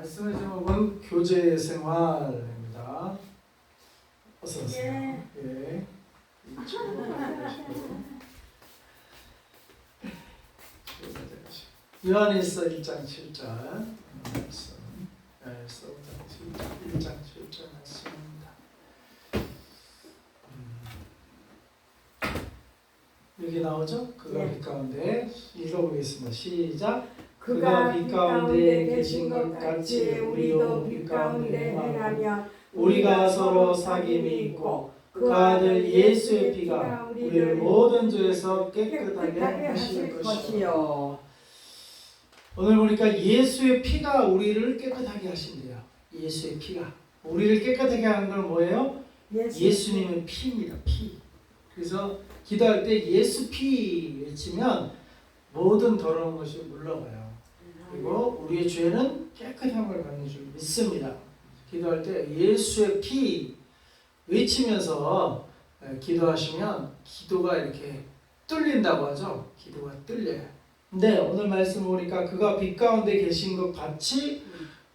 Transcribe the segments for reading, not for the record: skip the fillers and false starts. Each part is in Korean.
말씀의 제목은 교제 생활입니다. 어서 오세요. 예. 요한일서 1장 7절 말씀. 요한일서 1장 7절 말씀입니다. 여기 나오죠? 그가 빛 가운데 읽어보겠습니다. 시작. 그가 빛 가운데 계신 것 같이 우리도 빛 가운데 행하면 우리가 서로 사귐이 있고 그 아들 예수의 피가 우리를 모든 죄에서 깨끗하게 하실 것이요. 오늘 보니까 예수의 피가 우리를 깨끗하게 하신대요. 예수의 피가 우리를 깨끗하게 하는 건 뭐예요? 예수님의 피입니다. 피. 그래서 기도할 때 예수 피 외치면 모든 더러운 것이 물러가요. 그리고 우리의 죄는 깨끗함을 받는 줄 믿습니다. 기도할 때 예수의 피 외치면서 기도하시면 기도가 이렇게 뚫린다고 하죠. 기도가 뚫려요. 근데 오늘 말씀 보니까 그가 빛 가운데 계신 것 같이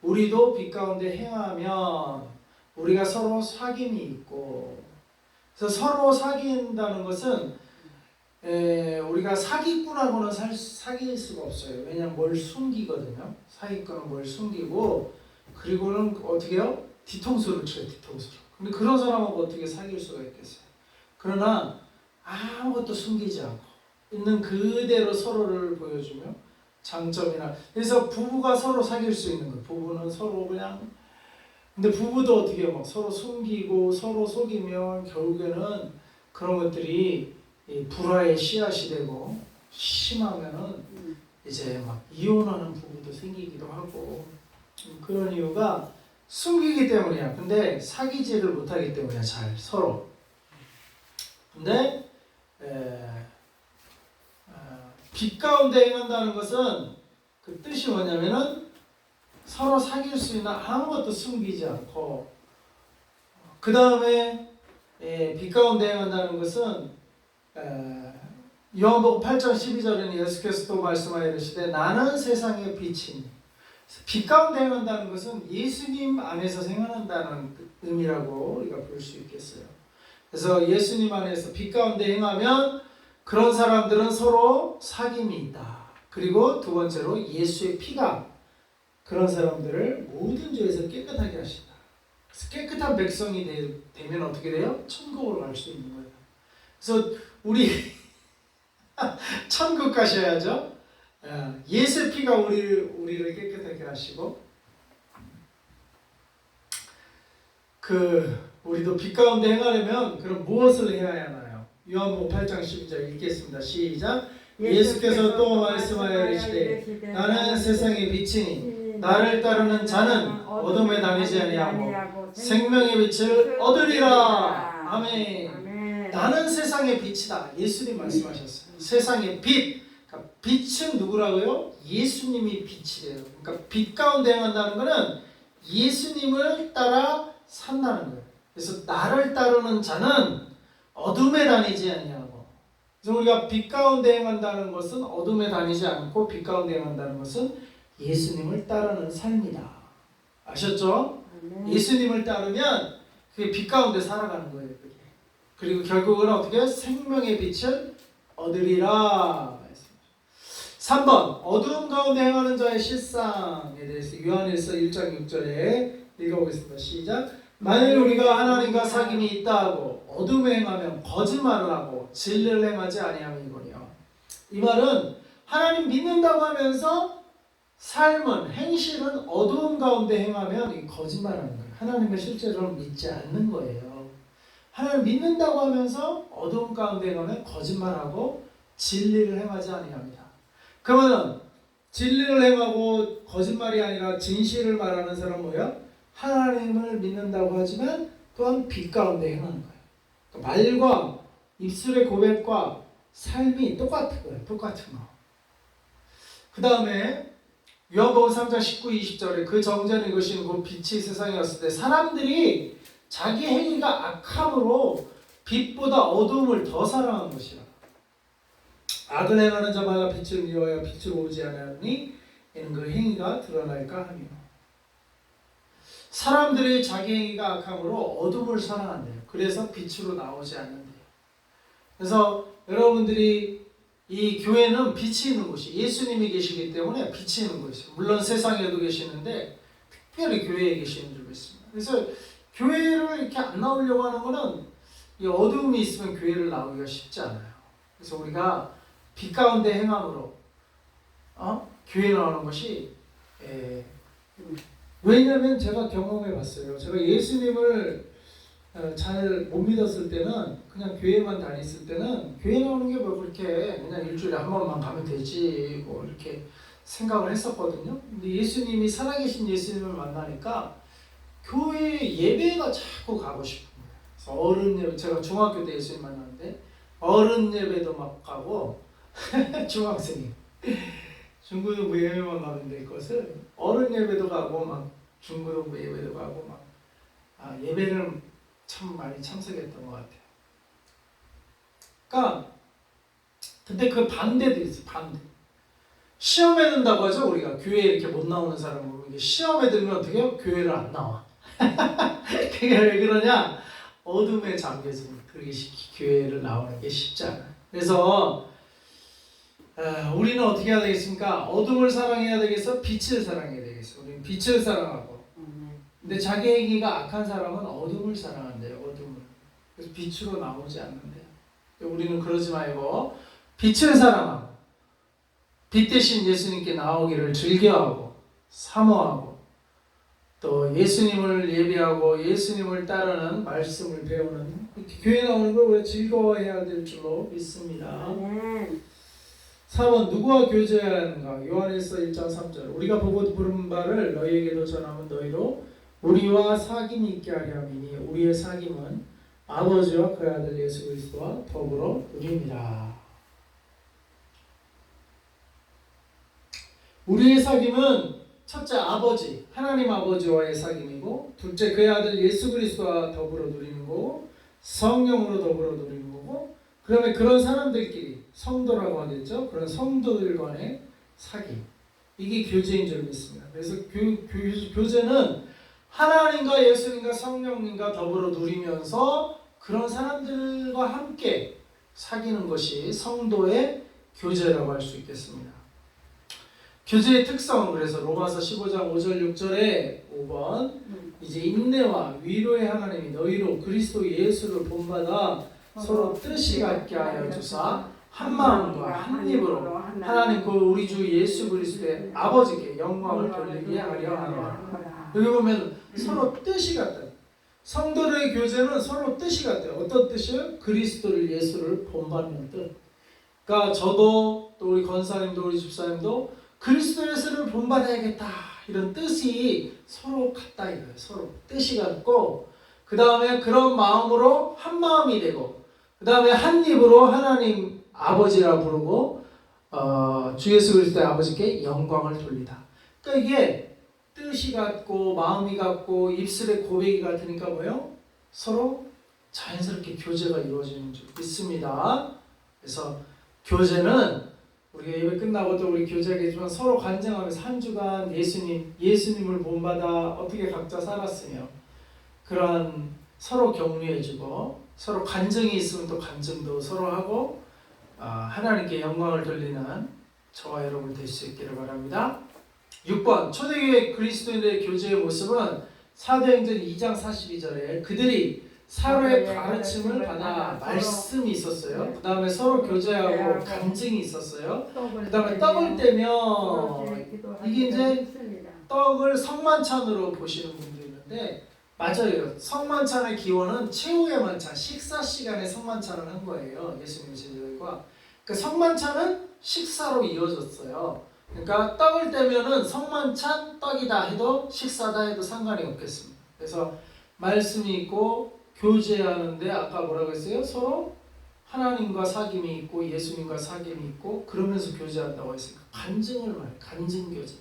우리도 빛 가운데 행하면 우리가 서로 사귐이 있고, 그래서 서로 사귄다는 것은 우리가 사기꾼하고는 사귈 수가 없어요. 왜냐하면 뭘 숨기거든요. 사기꾼은 뭘 숨기고, 그리고는 어떻게 해요? 뒤통수를 쳐요. 뒤통수로. 근데 그런 사람하고 어떻게 사귈 수가 있겠어요? 그러나 아무것도 숨기지 않고 있는 그대로 서로를 보여주며 장점이나, 그래서 부부가 서로 사귈 수 있는 거예요. 부부는 서로 그냥, 근데 부부도 어떻게 해요? 막 서로 숨기고 서로 속이면 결국에는 그런 것들이 불화의 씨앗이 되고, 심하면은 이제 막 이혼하는 부부도 생기기도 하고, 그런 이유가 숨기기 때문이야. 근데 사귀지를 못하기 때문이야. 잘 서로. 근데 빛 가운데 행한다는 것은 그 뜻이 뭐냐면은 서로 사귈 수 있는 아무것도 숨기지 않고, 그 다음에 빛 가운데 행한다는 것은 요한복음 8장 12절에는 예수께서 또 말씀하여 이르시되 나는 세상의 빛이니, 빛 가운데 행한다는 것은 예수님 안에서 행한다는 의미라고 우리가 볼 수 있겠어요. 그래서 예수님 안에서 빛 가운데 행하면 그런 사람들은 서로 사귐이 있다. 그리고 두 번째로 예수의 피가 그런 사람들을 모든 죄에서 깨끗하게 하신다. 그래서 깨끗한 백성이 되면 어떻게 돼요? 천국으로 갈 수 있는 거예요. 그래서 우리 천국 가셔야죠. 예수의 피가 우리를 깨끗하게 하시고, 우리도 빛 가운데 행하려면 그럼 무엇을 해야 하나요? 요한복음 8장 12절 읽겠습니다. 시작. 예수께서 또 말씀하여 이르시되 나는 세상의 빛이니 나를 따르는 자는 어둠에 다니지 아니하고 생명의 빛을 얻으리라. 아멘. 나는 세상의 빛이다. 예수님 말씀하셨어요. 세상의 빛. 그러니까 빛은 누구라고요? 예수님이 빛이래요. 그러니까 빛 가운데 행한다는 것은 예수님을 따라 산다는 거예요. 그래서 나를 따르는 자는 어둠에 다니지 아니하고, 그래서 우리가 빛 가운데 행한다는 것은 어둠에 다니지 않고 빛 가운데 행한다는 것은 예수님을 따르는 삶이다. 아셨죠? 예수님을 따르면 그게 빛 가운데 살아가는 거예요. 그게. 그리고 결국은 어떻게 생명의 빛을 얻으리라. 3번 어두움 가운데 행하는 자의 실상에 대해서 요한일서 1장 6절에 읽어보겠습니다. 시작. 만일 우리가 하나님과 사귐이 있다 하고 어둠에 행하면 거짓말을 하고 진리를 행하지 아니함이거니와. 이 말은 하나님 믿는다고 하면서 삶은, 행실은 어두움 가운데 행하면 거짓말하는 거예요. 하나님을 실제로 믿지 않는 거예요. 하나님 믿는다고 하면서 어두움 가운데 행하면 거짓말하고 진리를 행하지 아니합니다. 그러면 진리를 행하고 거짓말이 아니라 진실을 말하는 사람은 뭐야? 하나님을 믿는다고 하지만 또한 빛 가운데 행하는 거예요. 그러니까 말과 입술의 고백과 삶이 똑같은 거예요. 똑같은 거. 그 다음에 요한복음 3장 19, 20절에 그 정죄는 이것이 곧 빛이 세상에 왔을 때 사람들이 자기 행위가 악함으로 빛보다 어두움을 더 사랑한 것이라. 악을 행하는 자마다 빛을 미워하여 빛을 오지 않으니 이는 그 행위가 드러날까 하며. 사람들이 자기 행위가 악함으로 어둠을 사랑한대요. 그래서 빛으로 나오지 않는데요. 그래서 여러분들이 이 교회는 빛이 있는 곳이 예수님이 계시기 때문에 빛이 있는 곳이에요. 물론 세상에도 계시는데 특별히 교회에 계시는 줄 믿습니다. 그래서 교회를 이렇게 안 나오려고 하는 거는 이 어두움이 있으면 교회를 나오기가 쉽지 않아요. 그래서 우리가 빛 가운데 행함으로 교회 나오는 것이 왜냐하면 제가 경험해 봤어요. 제가 예수님을 잘 못 믿었을 때는 그냥 교회만 다녔을 때는 교회 나오는 게 뭐 그렇게 그냥 일주일에 한 번만 가면 되지 뭐 이렇게 생각을 했었거든요. 근데 예수님이 살아계신 예수님을 만나니까 교회 예배가 자꾸 가고 싶은 거예요. 그래서 어른 예배, 제가 중학교 때 예수님 만났는데 어른 예배도 막 가고 중학생이 중고등부 예배만 가면 될 것을 어른 예배도 가고 막 중고등부 예배도 가고 막 예배를 참 많이 참석했던 것 같아요. 그러니까 근데 그 반대도 있어. 반대. 시험에 든다고 하죠. 우리가 교회에 이렇게 못 나오는 사람 보면 이게 시험에 들면 어떻게 해요? 교회를 안 나와. 그게 왜 그러냐? 어둠에 잠겨지는 그게 교회를 나오는 게 쉽지 않아요. 그래서 우리는 어떻게 해야 되겠습니까? 어둠을 사랑해야 되겠어? 빛을 사랑해야 되겠어? 우리는 빛을 사랑하고 근데 자기 행위가 악한 사람은 어둠을 사랑한대요. 어둠을. 그래서 빛으로 나오지 않는데요. 우리는 그러지 말고 빛을 사랑하고 빛 대신 예수님께 나오기를 즐겨하고 사모하고 또 예수님을 예배하고 예수님을 따르는 말씀을 배우는 교회 나오는 걸 우리가 즐거워해야 될 줄로 믿습니다. 4번 누구와 교제해야 하는가? 요한일서 1장 3절 우리가 보고 부른 바를 너희에게도 전하면 너희로 우리와 사귐이 있게 하려 함이니 우리의 사귐은 아버지와 그 아들 예수 그리스도와 더불어 누립니다. 우리의 사귐은 첫째 아버지 하나님 아버지와의 사귐이고 둘째 그의 아들 예수 그리스도와 더불어 누리는 거고 성령으로 더불어 누리는 거고 그러면 그런 사람들끼리 성도라고 하겠죠. 그런 성도들 간의 사귐 이게 교제인 줄 믿습니다. 그래서 교제는 하나님과 예수님과 성령님과 더불어 누리면서 그런 사람들과 함께 사귀는 것이 성도의 교제라고 할 수 있겠습니다. 교제의 특성은 그래서 로마서 15장 5절 6절에 5번 이제 인내와 위로의 하나님이 너희로 그리스도 예수를 본받아 서로 뜻이 같게 하여 주사 한 마음과 한 입으로 하나님 그 우리 주 예수 그리스도의 아버지께 영광을 돌리게 하려 하노라. 여기 보면 서로 뜻이 같다. 성도들의 교제는 서로 뜻이 같아요. 어떤 뜻이요? 그리스도를 예수를 본받는 뜻. 그러니까 저도 또 우리 권사님도 우리 집사님도 그리스도 예수를 본받아야겠다 이런 뜻이 서로 같다 이거예요. 서로 뜻이 같고 그 다음에 그런 마음으로 한 마음이 되고 그 다음에 한 입으로 하나님 아버지라 부르고 주 예수 그리스도의 아버지께 영광을 돌리다. 그러니까 이게 뜻이 같고 마음이 같고 입술의 고백이 같으니까 뭐요? 서로 자연스럽게 교제가 이루어지는 줄 믿습니다. 그래서 교제는 우리가 예배 끝나고 또 우리 교제하겠지만 서로 간증하면서 한 주간 예수님을 본받아 어떻게 각자 살았으며 그런 서로 격려해주고 서로 간증이 있으면 또 간증도 서로 하고 하나님께 영광을 돌리는 저와 여러분 될 수 있기를 바랍니다. 6번 초대교회 그리스도인들의 교제의 모습은 사도행전 2장 42절에 그들이 서로의 가르침을 받아 말씀이 있었어요. 그 다음에 서로 교제하고 간증이 있었어요. 그 다음에 떡을 떼면 이게 이제 떡을 성만찬으로 보시는 분도 있는데 맞아요. 성만찬의 기원은 최후의 만찬, 식사 시간에 성만찬을 한 거예요. 예수님의 제자들과. 그러니까 성만찬은 식사로 이어졌어요. 그러니까 떡을 떼면은 성만찬 떡이다 해도 식사다 해도 상관이 없겠습니다. 그래서 말씀이 있고 교제하는데 아까 뭐라고 했어요? 서로 하나님과 사귐이 있고 예수님과 사귐이 있고 그러면서 교제한다고 했으니까 간증을 말해요. 간증 교제.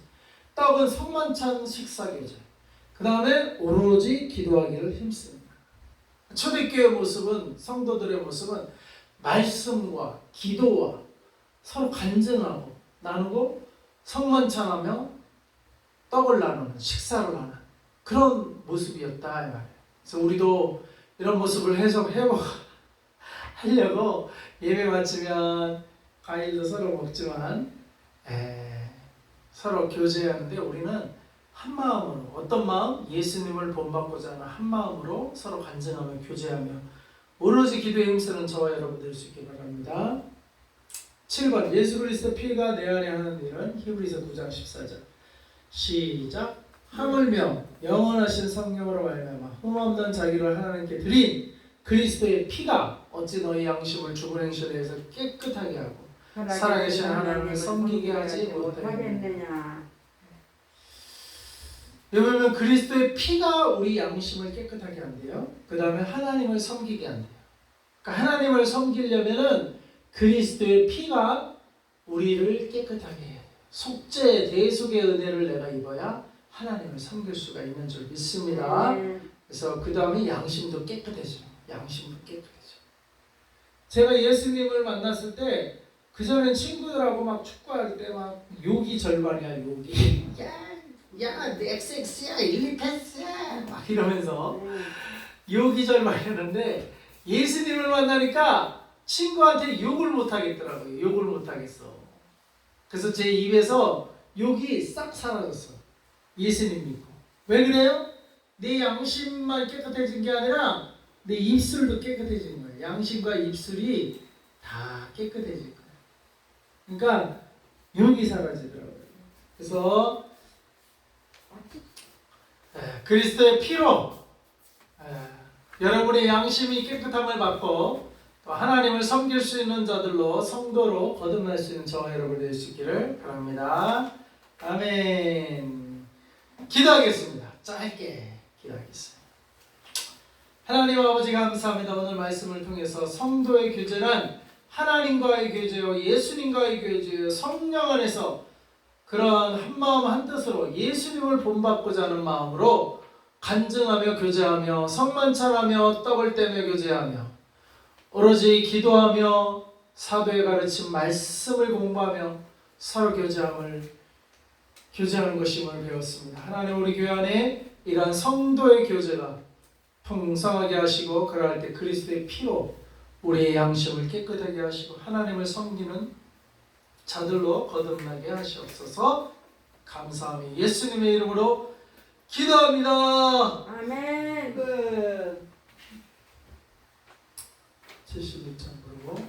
떡은 성만찬 식사 교제. 그 다음에 오로지 기도하기를 힘씁니다. 초대교회 모습은 성도들의 모습은 말씀과 기도와 서로 간증하고 나누고 성만찬하며 떡을 나누는 식사를 하는 그런 모습이었다 이 말이에요. 그래서 우리도 이런 모습을 하려고 예배 마치면 과일도 서로 먹지만 서로 교제하는데 우리는 한 마음으로, 어떤 마음? 예수님을 본받고자 하는 한 마음으로 서로 간증하며 교제하며 오로지 기도에 힘쓰는 저와 여러분 될 수 있길 바랍니다. 7번 예수 그리스도 피가 내 안에 하는 일은 히브리서 9장 14절 시작. 하물며 영원하신 성령으로 말미암아 흠없는 자기를 하나님께 드린 그리스도의 피가 어찌 너희 양심을 죽은 행실에 대해서 깨끗하게 하고 살아계신 하나님을 섬기게 하지 못하겠느냐. 여기 보면 그리스도의 피가 우리 양심을 깨끗하게 한대요. 그 다음에 하나님을 섬기게 한대요. 그러니까 하나님을 섬기려면은 그리스도의 피가 우리를 깨끗하게 해야 돼요. 속죄 대속의 은혜를 내가 입어야 하나님을 섬길 수가 있는 줄 믿습니다. 그래서 그 다음에 양심도 깨끗해져요. 양심도 깨끗해져. 제가 예수님을 만났을 때 그 전에 친구들하고 막 축구할 때 막 욕이 절반이야. 욕이 야 XX야 1, 2패스야 막 이러면서 욕이 절반이었는데 예수님을 만나니까 친구한테 욕을 못 하겠더라고요. 욕을 못 하겠어. 그래서 제 입에서 욕이 싹 사라졌어. 예수님 믿고. 왜 그래요? 내 양심만 깨끗해진 게 아니라 내 입술도 깨끗해진 거예요. 양심과 입술이 다 깨끗해질 거예요. 그러니까 욕이 사라지더라고요. 그래서 그리스도의 피로 여러분의 양심이 깨끗함을 받고 또 하나님을 섬길 수 있는 자들로 성도로 거듭날 수 있는 저와 여러분 될 수 있기를 바랍니다. 아멘. 기도하겠습니다. 짧게 기도하겠습니다. 하나님 아버지 감사합니다. 오늘 말씀을 통해서 성도의 교제는 하나님과의 교제요, 예수님과의 교제요, 성령 안에서 그런 한마음 한뜻으로 예수님을 본받고자 하는 마음으로 간증하며 교제하며 성만찬하며 떡을 떼며 교제하며 오로지 기도하며 사도의 가르침 말씀을 공부하며 서로 교제하는 것임을 배웠습니다. 하나님 우리 교회 안에 이러한 성도의 교제가 풍성하게 하시고 그러할 때 그리스도의 피로 우리의 양심을 깨끗하게 하시고 하나님을 섬기는 자들로 거듭나게 하시옵소서. 감사하며 예수님의 이름으로 기도합니다. 아멘. 끝. 71장 부르고